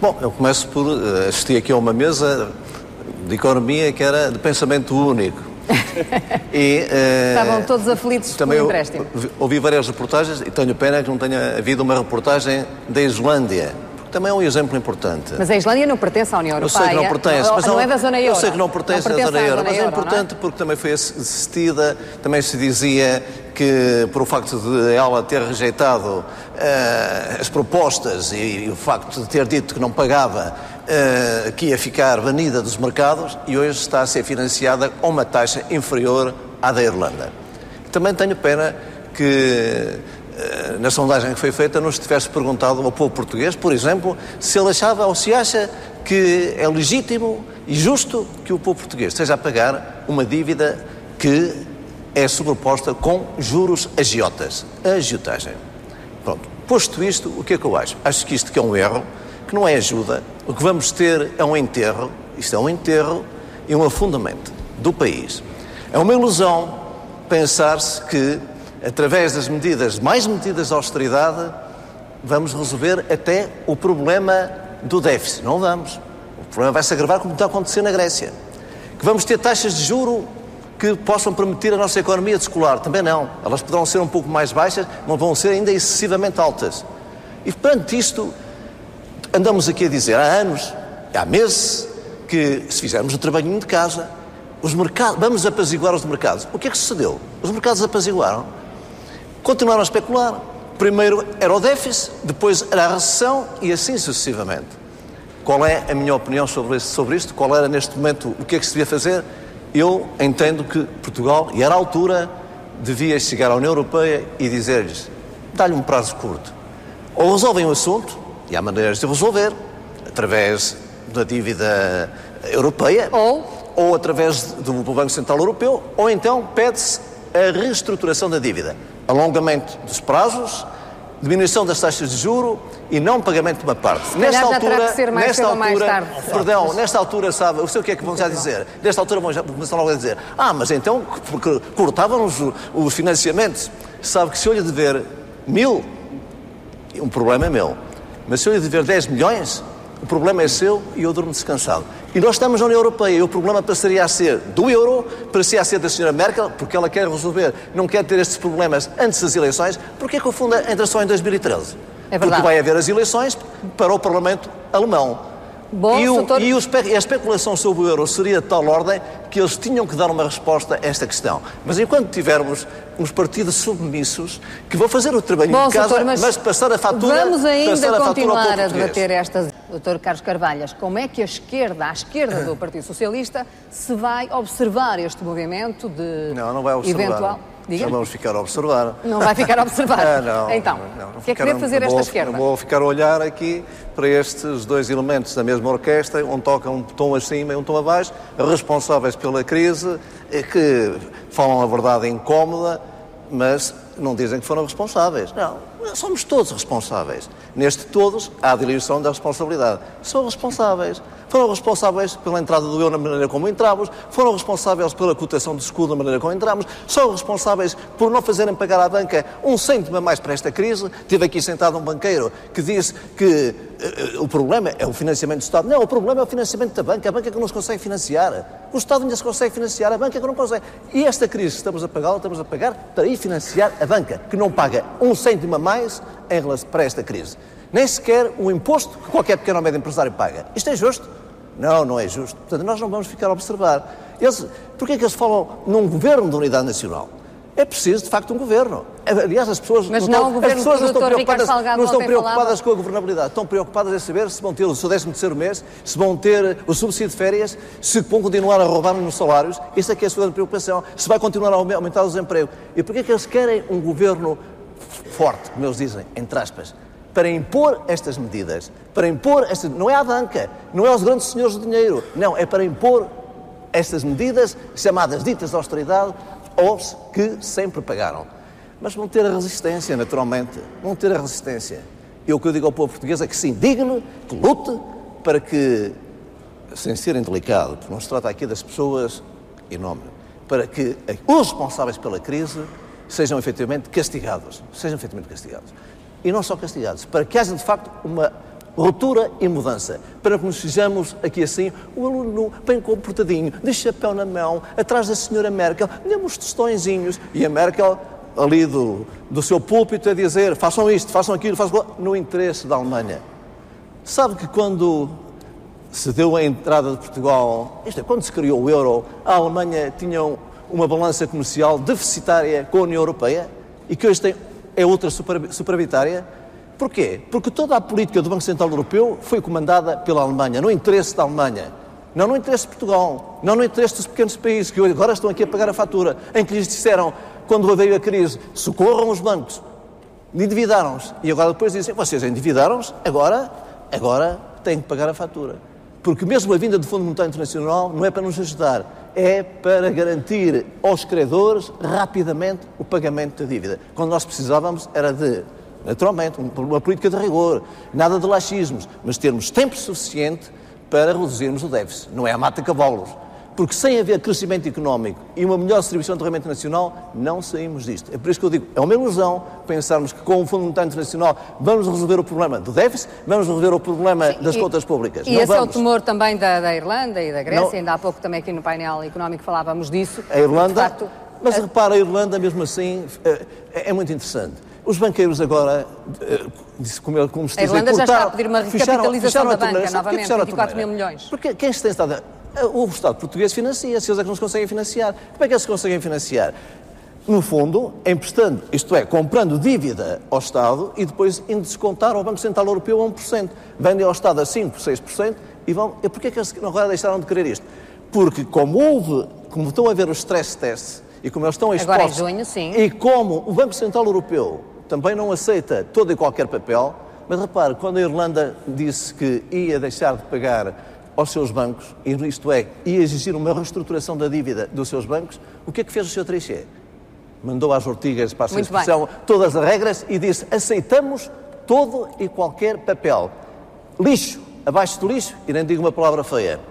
Bom, eu começo por assistir aqui a uma mesa de economia que era de pensamento único. Estavam todos aflitos pelo empréstimo. Ouvi várias reportagens e tenho pena que não tenha havido uma reportagem da Islândia, porque também é um exemplo importante. Mas a Islândia não pertence à União Europeia. Eu sei que não pertence. Mas não é da zona euro. Eu sei que não pertence à zona euro, mas é importante porque também foi assistida, também se dizia que por o facto de ela ter rejeitado as propostas e o facto de ter dito que não pagava, que ia ficar banida dos mercados, e hoje está a ser financiada a uma taxa inferior à da Irlanda. Também tenho pena que na sondagem que foi feita não se tivesse perguntado ao povo português, por exemplo, se ele achava ou se acha que é legítimo e justo que o povo português esteja a pagar uma dívida que é sobreposta com juros agiotas. A agiotagem. Pronto. Posto isto, o que é que eu acho? Acho que isto que é um erro, que não é ajuda. O que vamos ter é um enterro. Isto é um enterro e um afundamento do país. É uma ilusão pensar-se que, através das mais medidas de austeridade, vamos resolver até o problema do déficit. Não vamos. O problema vai se agravar como está a acontecer na Grécia. Que vamos ter taxas de juro que possam permitir a nossa economia descolar. Também não. Elas poderão ser um pouco mais baixas, mas vão ser ainda excessivamente altas. E perante isto, andamos aqui a dizer há anos, há meses, que se fizermos o trabalhinho de casa, vamos apaziguar os mercados. O que é que sucedeu? Os mercados apaziguaram. Continuaram a especular. Primeiro era o déficit, depois era a recessão e assim sucessivamente. Qual é a minha opinião sobre isto? Qual era neste momento o que é que se devia fazer? Eu entendo que Portugal, e era a altura, devia chegar à União Europeia e dizer-lhes, dá-lhe um prazo curto. Ou resolvem o assunto, e há maneiras de resolver, através da dívida europeia, ou através do Banco Central Europeu, ou então pede-se a reestruturação da dívida. Alongamento dos prazos, diminuição das taxas de juro e não pagamento de uma parte. Nesta altura, sabe, eu sei o que é que vão já dizer. Nesta altura vão já começar logo a dizer, mas então, porque cortavam-nos os financiamentos. Sabe que se eu lhe dever 1.000, um problema é meu. Mas se eu lhe dever 10 milhões, o problema é seu e eu durmo descansado. E nós estamos na União Europeia e o problema passaria a ser do euro, passaria a ser da Sra. Merkel, porque ela quer resolver, não quer ter estes problemas antes das eleições. Porque é que o fundo entra só em 2013? É verdade. Porque vai haver as eleições para o Parlamento alemão. Bom, a especulação sobre o euro seria de tal ordem que eles tinham que dar uma resposta a esta questão. Mas enquanto tivermos uns partidos submissos que vão fazer o trabalho de casa, mas passar a fatura... Vamos ainda continuar a debater estas... Dr. Carlos Carvalhas, como é que a esquerda do Partido Socialista se vai observar este movimento de... Não vai observar. Eventual... Diga? Não vamos ficar a observar. Não vai ficar a observar? Não. Então, o que é que deve fazer esta esquerda? Vou ficar a olhar aqui para estes dois elementos da mesma orquestra, um toca um tom acima e um tom abaixo, responsáveis pela crise, que falam a verdade incómoda, mas não dizem que foram responsáveis. Não, somos todos responsáveis. Neste todos, há a diluição da responsabilidade. São responsáveis. Foram responsáveis pela entrada do euro na maneira como entramos, foram responsáveis pela cotação do escudo da maneira como entramos, são responsáveis por não fazerem pagar à banca um cêntimo a mais para esta crise. Tive aqui sentado um banqueiro que disse que o problema é o financiamento do Estado. Não, o problema é o financiamento da banca. A banca é que não se consegue financiar. O Estado ainda se consegue financiar, a banca é que não consegue. E esta crise que estamos a pagar para ir financiar a banca, que não paga um cêntimo a mais em relação para esta crise. Nem sequer o imposto que qualquer pequeno ou médio empresário paga. Isto é justo? Não é justo. Portanto, nós não vamos ficar a observar. Porquê é que eles falam num governo de unidade nacional? É preciso, de facto, um governo. Aliás, as pessoas não estão preocupadas com a governabilidade. Estão preocupadas em saber se vão ter o seu 13º mês, se vão ter o subsídio de férias, se vão continuar a roubar-nos nos salários. Isso é que é a sua preocupação. Se vai continuar a aumentar o desemprego. E porquê é que eles querem um governo forte, como eles dizem, entre aspas? Para impor estas medidas, não é à banca, não é aos grandes senhores do dinheiro, não, é para impor estas medidas chamadas ditas de austeridade aos que sempre pagaram. Mas vão ter a resistência, naturalmente, vão ter a resistência. E o que eu digo ao povo português é que se indigne, que lute, para que, sem ser indelicado, porque não se trata aqui das pessoas em nome, para que os responsáveis pela crise sejam efetivamente castigados. E não só castigados, para que haja, de facto, Ruptura e mudança. Para que nos sejamos aqui assim, o aluno bem comportadinho, de chapéu na mão, atrás da senhora Merkel, demos tostõezinhos. E a Merkel, ali do seu púlpito, a dizer, façam isto, façam aquilo, façam aquilo, no interesse da Alemanha. Sabe que quando se deu a entrada de Portugal, isto é, quando se criou o euro, a Alemanha tinha uma balança comercial deficitária com a União Europeia e que hoje é outra superavitária. Porquê? Porque toda a política do Banco Central Europeu foi comandada pela Alemanha, no interesse da Alemanha. Não no interesse de Portugal, não no interesse dos pequenos países que agora estão aqui a pagar a fatura, em que lhes disseram, quando veio a crise, socorram os bancos, endividaram-se. E agora depois dizem, vocês endividaram-se, agora têm que pagar a fatura. Porque mesmo a vinda do Fundo Monetário Internacional não é para nos ajudar, é para garantir aos credores rapidamente o pagamento da dívida. Quando nós precisávamos era de, naturalmente, uma política de rigor, nada de laxismos, mas termos tempo suficiente para reduzirmos o déficit. Não é a mata-cavalos. Porque sem haver crescimento económico e uma melhor distribuição do rendimento nacional, não saímos disto. É por isso que eu digo, é uma ilusão pensarmos que com o Fundo Monetário Internacional vamos resolver o problema do déficit, vamos resolver o problema das contas públicas. E esse é o temor também da Irlanda e da Grécia, ainda há pouco também aqui no painel económico falávamos disso. A Irlanda, de facto, mas repara, a Irlanda mesmo assim é muito interessante. Os banqueiros agora, como se diz, a Irlanda já está a pedir uma recapitalização da banca novamente, 24 mil milhões. Porque quem se tem estado o Estado português financia, se eles é que não se conseguem financiar. Como é que eles se conseguem financiar? No fundo, emprestando, isto é, comprando dívida ao Estado e depois indo descontar ao Banco Central Europeu a 1%. Vendem ao Estado a 5%, 6% e vão... E porquê é que eles agora deixaram de querer isto? Porque como estão a ver os stress tests e como eles estão expostos... Agora em junho, sim. E como o Banco Central Europeu também não aceita todo e qualquer papel, mas repare, quando a Irlanda disse que ia deixar de pagar aos seus bancos, isto é, ia exigir uma reestruturação da dívida dos seus bancos, o que é que fez o Sr. Trichet? Mandou às ortigas, para a sua expressão, todas as regras e disse, aceitamos todo e qualquer papel. Lixo, abaixo do lixo, e nem digo uma palavra feia.